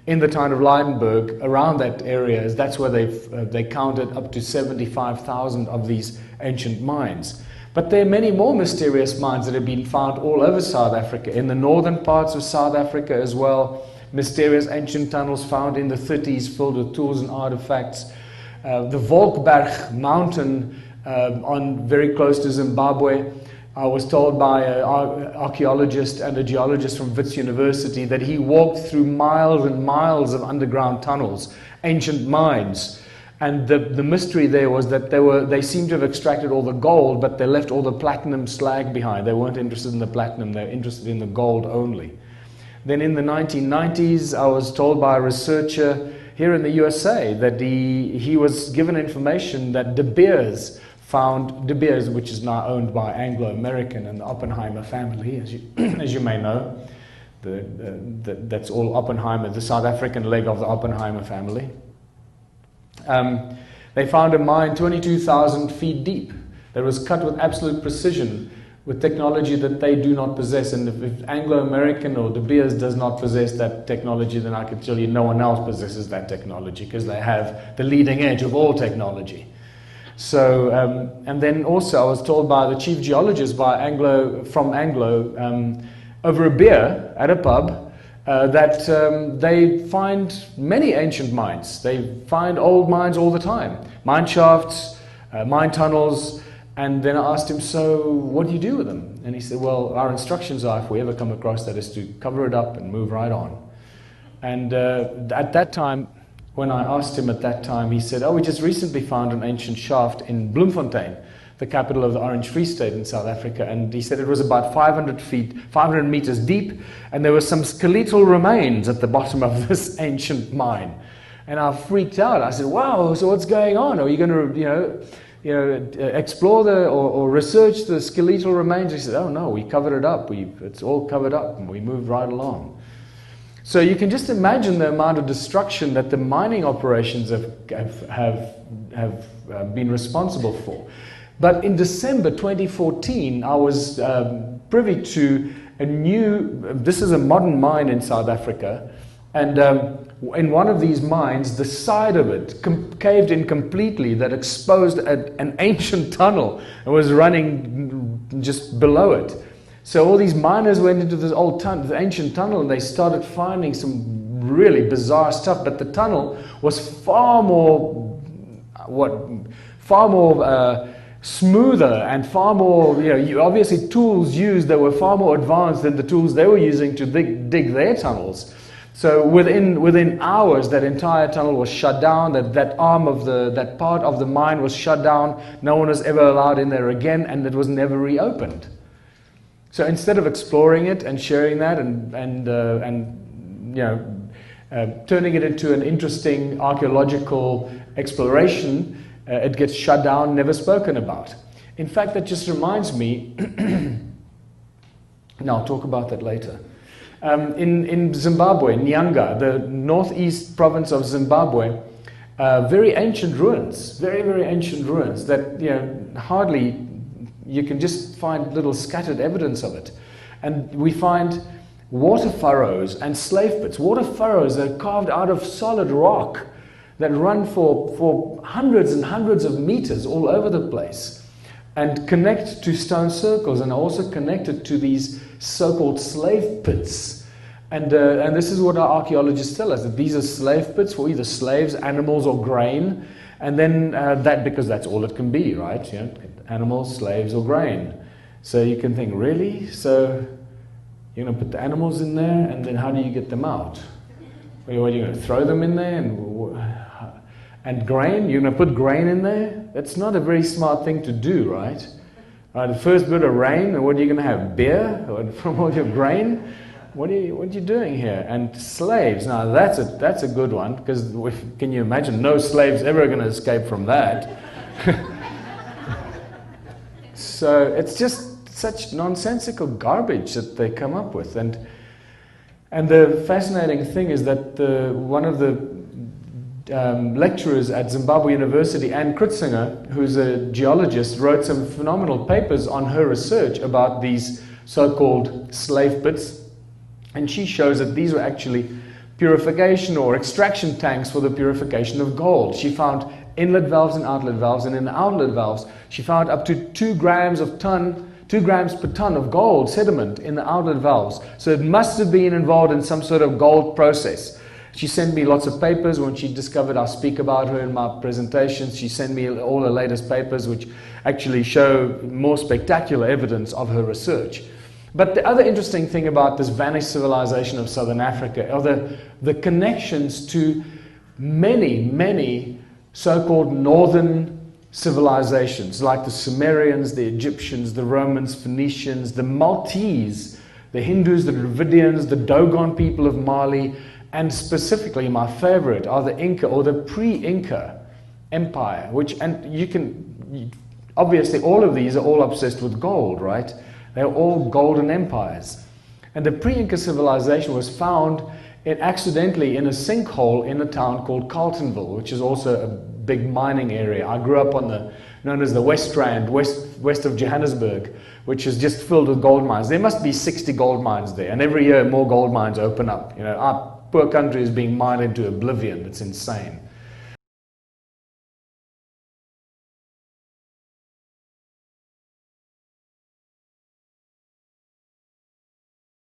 in the town of Leidenburg, around that area. That's where they counted up to 75,000 of these ancient mines. But there are many more mysterious mines that have been found all over South Africa, in the northern parts of South Africa as well. Mysterious ancient tunnels found in the 30s filled with tools and artifacts. The Wolkberg mountain very close to Zimbabwe. I was told by an archaeologist and a geologist from Wits University that he walked through miles and miles of underground tunnels, ancient mines. And the mystery there was that they seemed to have extracted all the gold, but they left all the platinum slag behind. They weren't interested in the platinum, they were interested in the gold only. Then in the 1990s, I was told by a researcher here in the USA that he was given information that De Beers, which is now owned by Anglo American and the Oppenheimer family, as you may know. That's all Oppenheimer, the South African leg of the Oppenheimer family. They found a mine 22,000 feet deep that was cut with absolute precision, with technology that they do not possess. And if Anglo American or De Beers does not possess that technology, then I can tell you no one else possesses that technology, because they have the leading edge of all technology. So, and then also I was told by the chief geologist from Anglo over a beer at a pub that they find many ancient mines. They find old mines all the time, mine shafts, mine tunnels. And then I asked him, so what do you do with them? And he said, well, our instructions are, if we ever come across that, is to cover it up and move right on. And at that time, when I asked him at that time, he said, oh, we just recently found an ancient shaft in Bloemfontein, the capital of the Orange Free State in South Africa. And he said it was about 500 meters deep, and there were some skeletal remains at the bottom of this ancient mine. And I freaked out. I said, wow, so what's going on? Are you going to, explore or research the skeletal remains? He said, oh no, we covered it up. It's all covered up, and we moved right along. So you can just imagine the amount of destruction that the mining operations have been responsible for. But in December 2014, I was privy to this is a modern mine in South Africa, and in one of these mines, the side of it caved in completely, that exposed an ancient tunnel and was running just below it. So all these miners went into this the ancient tunnel, and they started finding some really bizarre stuff. But the tunnel was far more smoother and far more, obviously tools used that were far more advanced than the tools they were using to dig their tunnels. So within hours, that entire tunnel was shut down. That part of the mine was shut down. No one was ever allowed in there again, and it was never reopened. So instead of exploring it and sharing that and turning it into an interesting archaeological exploration, it gets shut down, never spoken about. In fact, that just reminds me. No, I'll talk about that later. In Zimbabwe, Nyanga, the northeast province of Zimbabwe, very ancient ruins, very, very ancient ruins that hardly. You can just find little scattered evidence of it. And we find water furrows and slave pits. Water furrows that are carved out of solid rock that run for hundreds and hundreds of meters all over the place, and connect to stone circles, and are also connected to these so-called slave pits. And this is what our archaeologists tell us, that these are slave pits for either slaves, animals, or grain. And then because that's all it can be, right? Animals, slaves, or grain. So you can think, really? So you're going to put the animals in there, and then how do you get them out? What are you going to throw them in there? And grain? You're going to put grain in there? That's not a very smart thing to do, right? The first bit of rain, and what are you going to have? Beer from all your grain? What are you doing here? And slaves. Now that's a good one, because can you imagine? No slaves ever going to escape from that. So it's just such nonsensical garbage that they come up with. And the fascinating thing is that one of the lecturers at Zimbabwe University, Ann Kritzinger, who's a geologist, wrote some phenomenal papers on her research about these so-called slave pits. And she shows that these were actually purification or extraction tanks for the purification of gold. She found inlet valves and outlet valves, and in the outlet valves she found up to 2 grams per ton of gold sediment in the outlet valves. So it must have been involved in some sort of gold process. She sent me lots of papers when she discovered I speak about her in my presentations. She sent me all the latest papers which actually show more spectacular evidence of her research. But the other interesting thing about this vanished civilization of Southern Africa are the connections to many so-called northern civilizations like the Sumerians, the Egyptians, the Romans, Phoenicians, the Maltese, the Hindus, the Dravidians, the Dogon people of Mali, and specifically my favorite are the Inca or the Pre-Inca Empire, obviously all of these are all obsessed with gold, right? They're all golden empires. And the Pre-Inca civilization was found accidentally in a sinkhole in a town called Carletonville, which is also a big mining area. I grew up on known as the West Rand, west of Johannesburg, which is just filled with gold mines. There must be 60 gold mines there, and every year more gold mines open up. Our poor country is being mined into oblivion. It's insane.